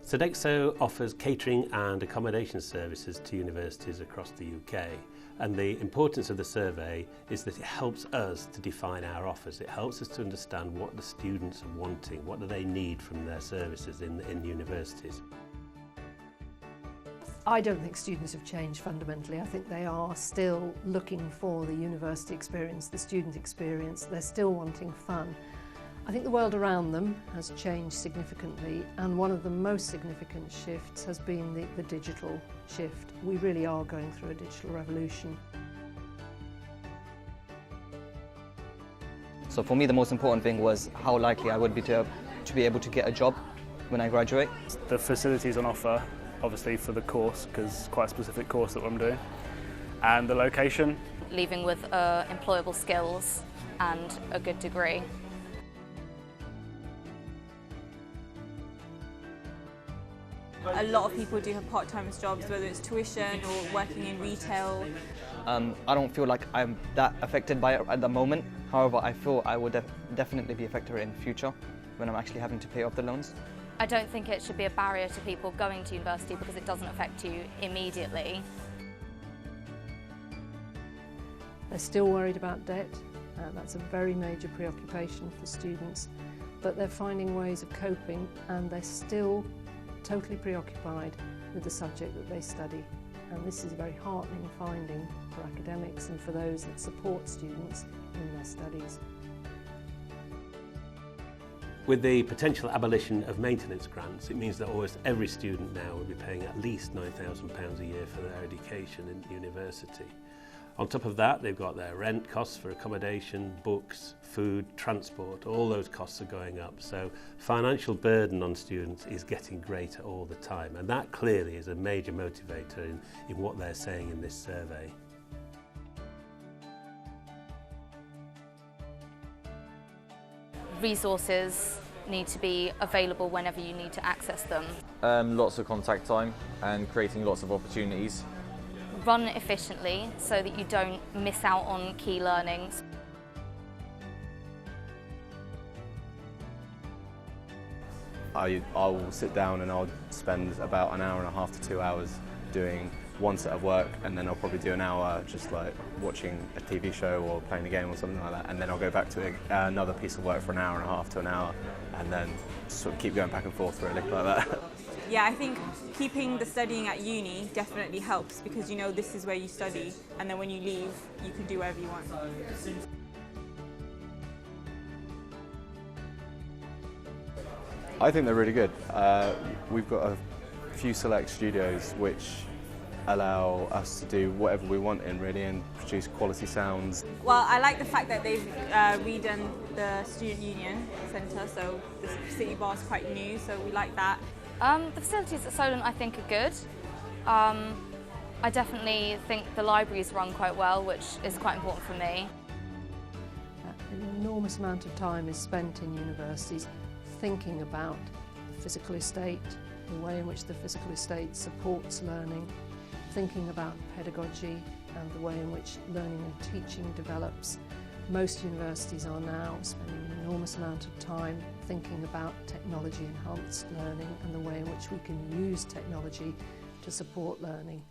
Sodexo offers catering and accommodation services to universities across the UK, and the importance of the survey is that it helps us to define our offers. It helps us to understand what the students are wanting, what do they need from their services in universities. I don't think students have changed fundamentally. I think they are still looking for the university experience, the student experience. They're still wanting fun. I think the world around them has changed significantly, and one of the most significant shifts has been the digital shift. We really are going through a digital revolution. So for me the most important thing was how likely I would be to be able to get a job when I graduate. The facilities on offer, obviously for the course, because it's quite a specific course that I'm doing, and the location. Leaving with employable skills and a good degree. A lot of people do have part-time jobs, whether it's tuition or working in retail. I don't feel like I'm that affected by it at the moment. However, I feel I would definitely be affected in the future when I'm actually having to pay off the loans. I don't think it should be a barrier to people going to university because it doesn't affect you immediately. They're still worried about debt. That's a very major preoccupation for students, but they're finding ways of coping, and they're still totally preoccupied with the subject that they study. And this is a very heartening finding for academics and for those that support students in their studies. With the potential abolition of maintenance grants, it means that almost every student now will be paying at least £9,000 a year for their education in university. On top of that, they've got their rent costs for accommodation, books, food, transport. All those costs are going up. So financial burden on students is getting greater all the time. And that clearly is a major motivator in what they're saying in this survey. Resources need to be available whenever you need to access them. Lots of contact time and creating lots of opportunities. Run efficiently so that you don't miss out on key learnings. I'll sit down and I'll spend about an hour and a half to 2 hours doing one set of work, and then I'll probably do an hour just like watching a TV show or playing a game or something like that, and then I'll go back to another piece of work for an hour and a half to an hour, and then sort of keep going back and forth really like that. Yeah, I think keeping the studying at uni definitely helps, because you know this is where you study, and then when you leave you can do whatever you want. I think they're really good. We've got a few select studios which allow us to do whatever we want in really and produce quality sounds. Well, I like the fact that they've redone the Student Union Centre, so the City Bar is quite new, so we like that. The facilities at Solent I think are good. I definitely think the libraries run quite well, which is quite important for me. An enormous amount of time is spent in universities thinking about the physical estate, the way in which the physical estate supports learning, thinking about pedagogy and the way in which learning and teaching develops. Most universities are now spending an enormous amount of time thinking about technology-enhanced learning and the way in which we can use technology to support learning.